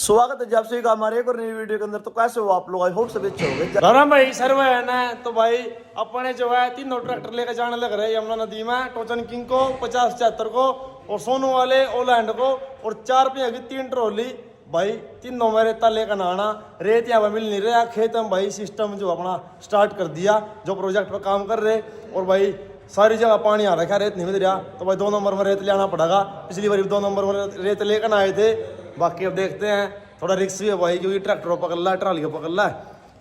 स्वागत है जब से हमारे एक और नई वीडियो के अंदर। तो कैसे हो आप लोग? आई होप सभी अच्छे होंगे। राम भाई सर्व है ना। तो भाई अपने जो है तीनों ट्रैक्टर लेकर जाने लग रहे हैं यमुना नदी में। टोचन किंग को 50-76 को और सोनू वाले ओलैंड को और 4 पे की 3 ट्रॉली भाई तीनों में रेता लेकर आना। रेत यहाँ पर मिल नहीं रहा खेत में भाई सिस्टम जो अपना स्टार्ट कर दिया जो प्रोजेक्ट पर काम कर रहे। और भाई सारी जगह पानी आ रखा रेत नहीं मिल रहा तो भाई 2 नंबर में रेत ले आना पड़ेगा। पिछली बार 2 नंबर में रेत लेकर आए थे। बाकी अब देखते हैं थोड़ा रिक्स भी है भाई क्योंकि ट्रैक्टर पकड़ रहा है ट्राली को पकड़ रहा है।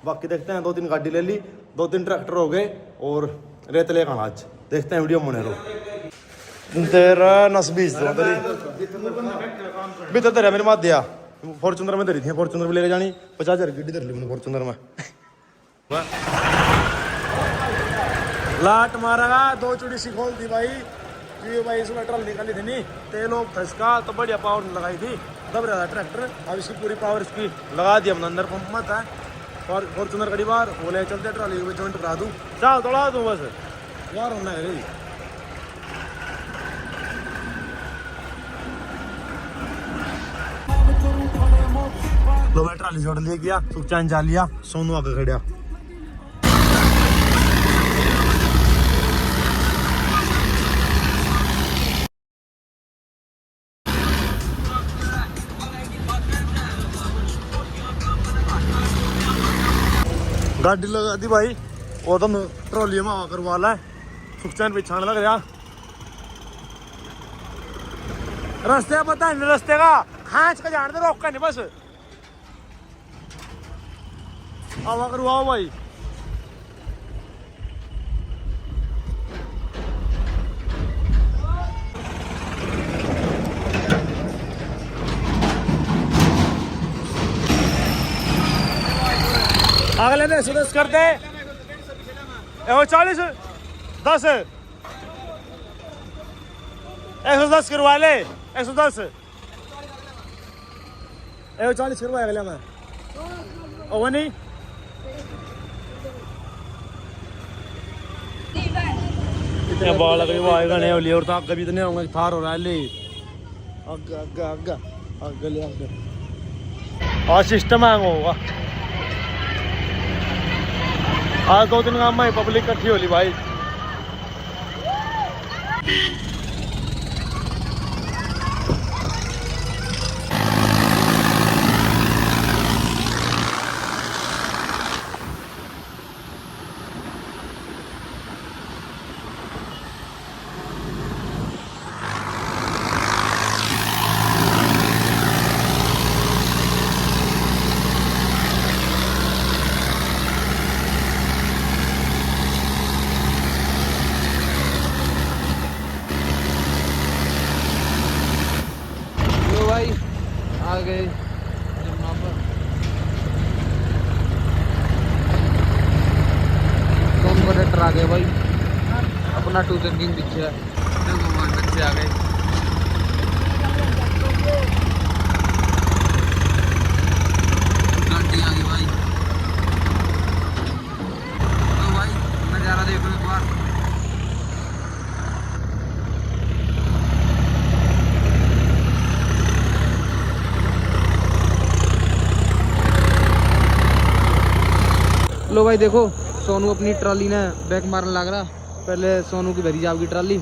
बाकी देखते हैं 2-3 गाड़ी ले ली 2-3 ट्रैक्टर हो गए और रेत लेकर आना आज। देखते हैं वीडियो में बने रहो। तेरा नस बीस भी तो मेरे मात दिया फॉर्चुनर में धरी थी। फॉर्चुनर में लेके जानी 50,000 गड्डी धर ली मैंने फॉर्चुनर में। लाट मारा 2 चुड़ी सी खोल दी भाई कि भाई इसमें ट्रल निकाली थी नहीं तेल फंसका तो बढ़िया पावर लगाई थी दब रहा था ट्रैक्टर। अब इसकी पूरी पावर इसकी लगा दी हमने अंदर पंप मत है और फॉर्चुनर कड़ी बार बोले चलते ट्रॉली में जॉइंट करा दूँ चाल तोड़ा दूँ बस यार होना है। लो मैं ट्राली जोड़ लिया गया सुखचैन जा लिया सोनू आगे खड़ा। गाड़ी लगा दी भाई वो तो ट्रॉली में आकर वाला है सुखचैन पिछाने लग रहा। रास्ते पता है रास्ते का खांच का जान दे रोक का नहीं बस आवा करो आओ भाई। अगले ने 110 कर दे 40 10 110 करवा ले 110 40 करवाए अगले में ओ नहीं इतने बाल लगे वो आएगा नहीं होली और तो आगे भी इतने होंगे थार हो रहा है ले आगे आगे आगे आगे ले आगे और सिस्टम हैंग होगा। आज 2 दिन काम में पब्लिक इकट्ठी होली भाई। आ गए यमुना पर ट्रैक्टर आ गए भाई अपना टूचन किंग पीछे है बच्चे आ गए। गाड़ी आ गई भाई तो भाई नज़ारा देखो एक बार। लो भाई देखो सोनू अपनी ट्राली ने बैक मारने लग रहा। पहले सोनू की भरी जाओगी ट्राली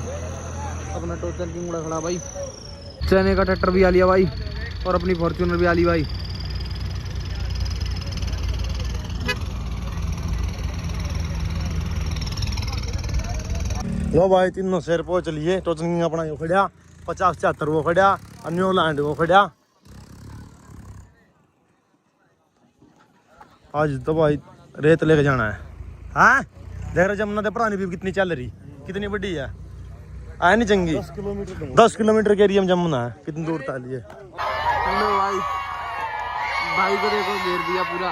अपना टोचन की मुड़ा खड़ा भाई। चने का ट्रैक्टर भी आ लिया भाई और अपनी फॉर्च्यूनर भी आ ली भाई। लो भाई तीनों शेर पहुंच लिए। टोचन किंग अपना यो खड़ा 50-76 वो खड़ा अन्यो लैंड वो खड़ा। आज तो भाई रेत लेके जाना है। हाँ देख रहे जमुना पुरानी भी कितनी चल रही कितनी बड़ी है आया नहीं चंगी 10 किलोमीटर के एरिया में जमुना है कितनी दूर ताली है। हेलो भाई भाई को देखो घेर दिया पूरा।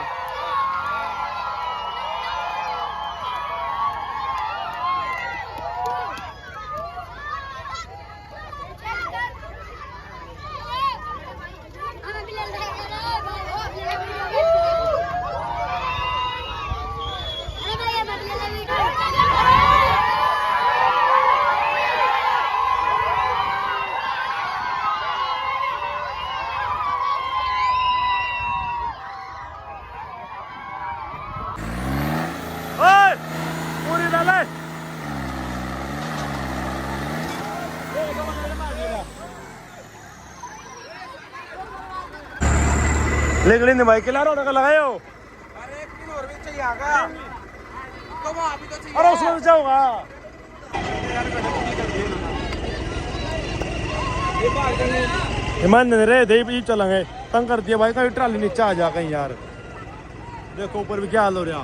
लेकिन भाई किला रोड का लगाए हो। अरे एक दिन और भी चाहिए आगा तो वहाँ भी तो चाहिए। अरे उसमें तो जाओगा ईमान रे दे भी चलेंगे तंग कर दिया भाई कहीं ट्राली नीचे आ जा कहीं यार। देखो ऊपर भी क्या हाल हो रहा।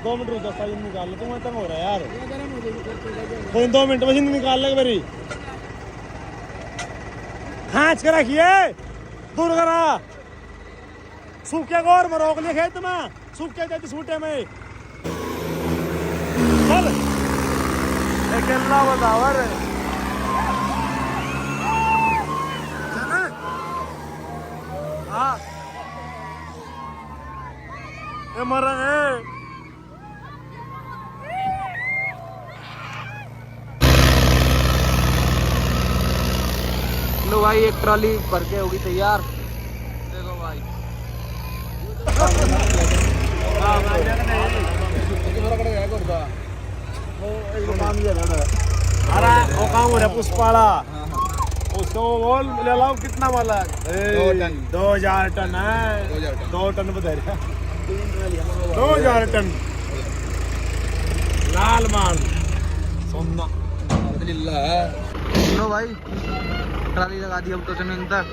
2 मिनट रुक जा निकाल लो तुम्हें तंग हो रहा है यार। कोई 2 मिनट मशीन निकाल ले मेरी खाँच के रखिए दूर करा सूखे को और में रोक लिया खेत में सूखे जाती सूटे में चल अकेला बतावर हाँ ये मरा है। लो भाई एक ट्रॉली भर के होगी तैयार। देखो भाई अरे वो काम हो रहा पुष्पाला उसको बोल ले लो कितना वाला 2000 टन है 2 टन बता रहा 2000 टन लाल माल सोना। लो भाई ट्राली लगा दी अब तो चने तक।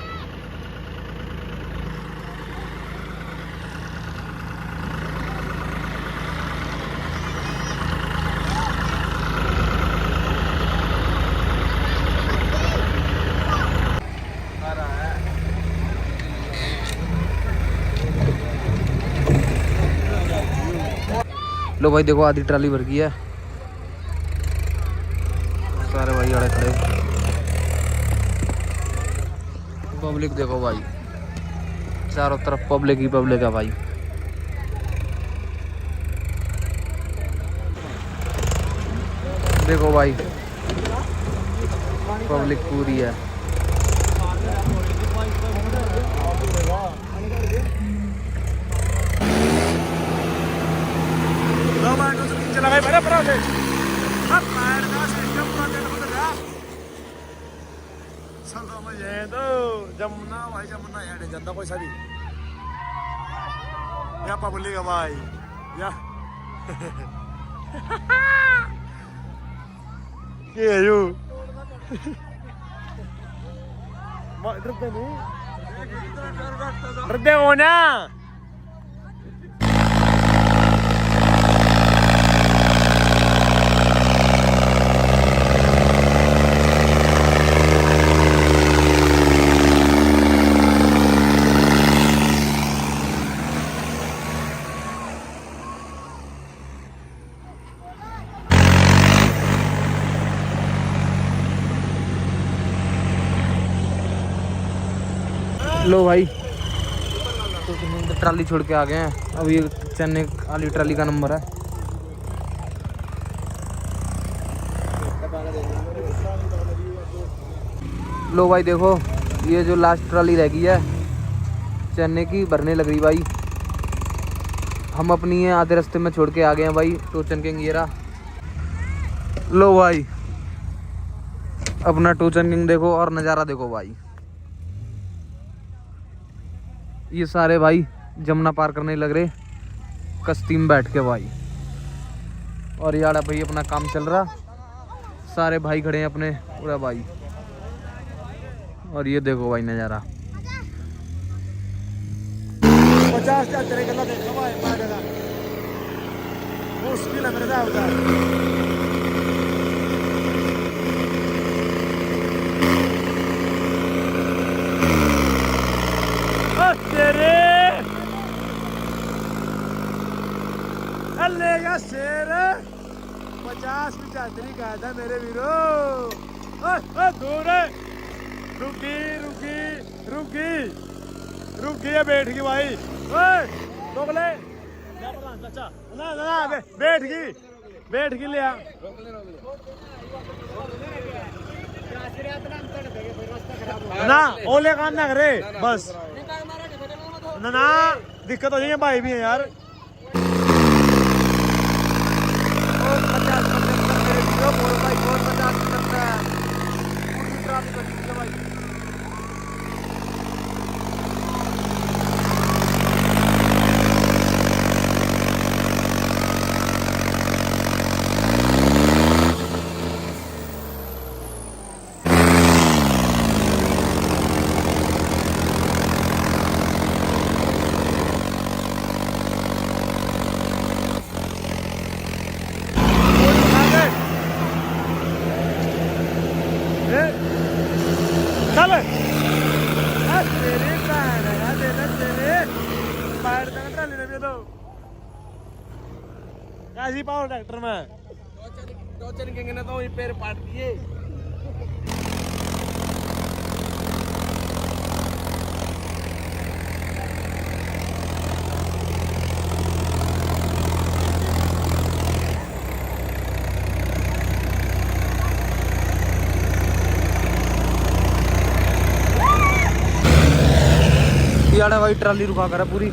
लो भाई देखो आधी ट्राली भर गई है। सारे भाई आड़े खड़े पब्लिक देखो भाई चारों तरफ पब्लिक ही पब्लिक है भाई। देखो भाई पब्लिक पूरी है। चला गए बड़ा बड़ा से अब पैर का सिस्टम पूरा चल रहा है। चलो मुझे तो जमुना भाई जमुना यार जनता कोई सारी या पब्लिक है भाई या ये यू डरते नहीं डरते हो ना। लो भाई तो ट्राली छोड़ के आ गए हैं। अब ये चेन्नई वाली ट्राली का नंबर है। लो भाई देखो ये जो लास्ट ट्राली रह गई है चेन्नई की भरने लग रही भाई। हम अपनी ये आधे रास्ते में छोड़ के आ गए हैं भाई टोचन किंग ये रहा। लो भाई अपना टोचन किंग देखो और नज़ारा देखो भाई। ये सारे भाई जमुना पार करने लग रहे कश्ती में बैठ के भाई। और यार भाई अपना काम चल रहा सारे भाई खड़े हैं अपने पूरा भाई। और ये देखो भाई नज़ारा 50 चल गला देखो भाई मारेगा मुश्किल है मेरे जा उधर। तेरे अल्लेगा शेर 50 की चादरी कहा था मेरे वीरो। दूर रुकी रुकी रुकी रुकी है बैठ गई भाई दोगले चाचा ना ना बैठ गई लिया ना ओले कान ना करे बस ना ना दिक्कत हो जाएगी भाई भी है यार। दे दो कैसी पावर ट्रैक्टर में टोचन किंग ने तो ये पैर पाट दिए। यार भाई ट्राली रुका कर पूरी।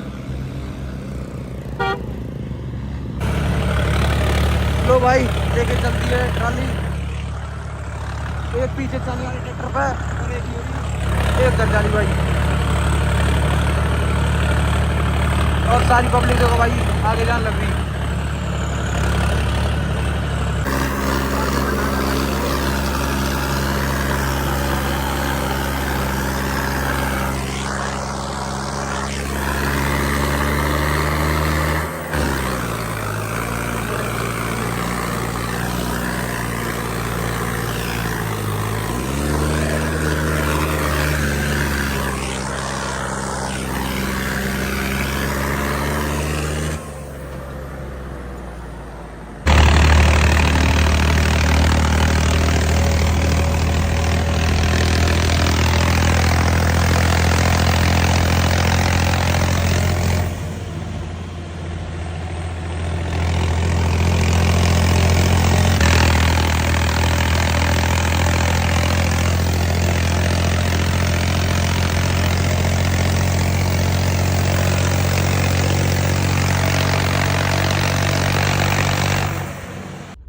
लो भाई लेके चलती है ट्राली, एक पीछे चलने वाले ट्रैक्टर पे और एक कर जानी भाई। और सारी पब्लिक देखो भाई आगे जान लग रही।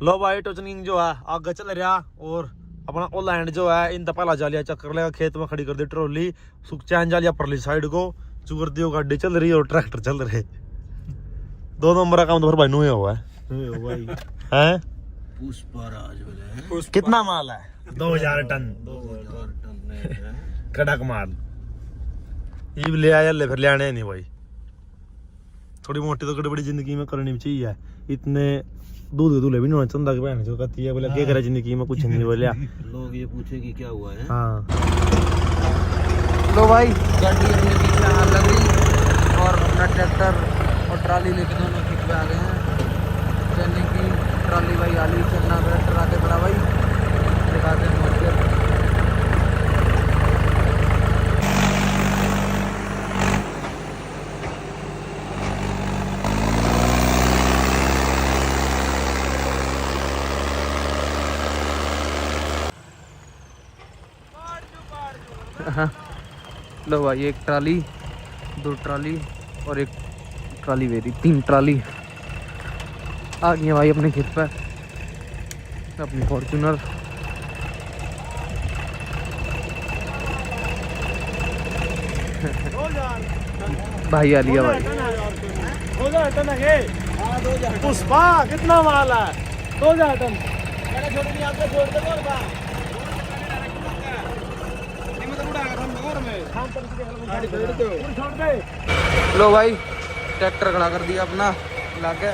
लो भाई टोचन किंग जो है आगे चल रहा और अपना ओ लैंड जो है इन पहला जालिया चक्कर लेगा खेत में खड़ी कर दी ट्रॉली चैन जालिया परली साइड को चुकर दियो गाड़ी चल रही है और ट्रैक्टर चल रहे। 2 नंबर का काम तो फिर भाई नुए हुआ है कितना माल है 2000 टन कड़क माल ये भी ले आया ले फिर ले आने नहीं भाई। थोड़ी मोटी तो बड़ी जिंदगी में करनी चाहिए। इतने दूध दूल्हे भी नहीं होना चंदा के बहन जो कहती है बोले क्या करे जिंदगी में कुछ नहीं बोलिया। लोग ये पूछे कि क्या हुआ है। हाँ लो भाई गाड़ी अपने पीछे आने लग रही और अपना ट्रैक्टर और ट्राली लेके दोनों खेत पे आ गए हैं। चलने की ट्राली भाई आली चलना ट्रैक्टर आते पड़ा भाई दिखाते हैं मजबूर। लो भाई एक ट्राली 2 ट्राली और एक ट्राली मेरी 3 ट्राली आ गई है भाई अपने खेत पर अपनी फॉर्च्यूनर। भाई आ लिया भाई 2000 टन है पुष्पा कितना माल है 2000 टन लो भाई ट्रैक्टर खड़ा कर दिया अपना लाके